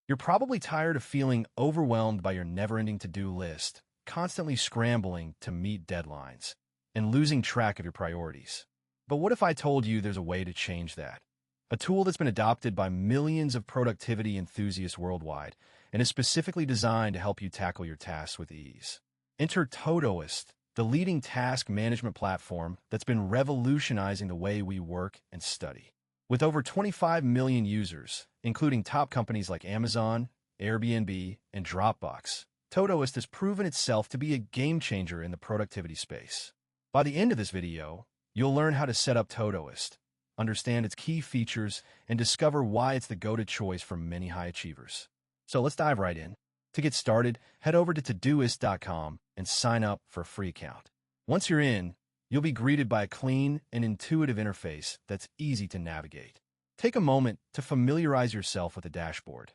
You're probably tired of feeling overwhelmed by your never-ending to-do list, constantly scrambling to meet deadlines, and losing track of your priorities. But what if I told you there's a way to change that? A tool that's been adopted by millions of productivity enthusiasts worldwide and is specifically designed to help you tackle your tasks with ease. Enter Todoist, the leading task management platform that's been revolutionizing the way we work and study. With over 25 million users, including top companies like Amazon, Airbnb, and Dropbox, Todoist has proven itself to be a game-changer in the productivity space. By the end of this video, you'll learn how to set up Todoist, understand its key features, and discover why it's the go-to choice for many high achievers. So let's dive right in. To get started, head over to Todoist.com and sign up for a free account. Once you're in, you'll be greeted by a clean and intuitive interface that's easy to navigate. Take a moment to familiarize yourself with the dashboard.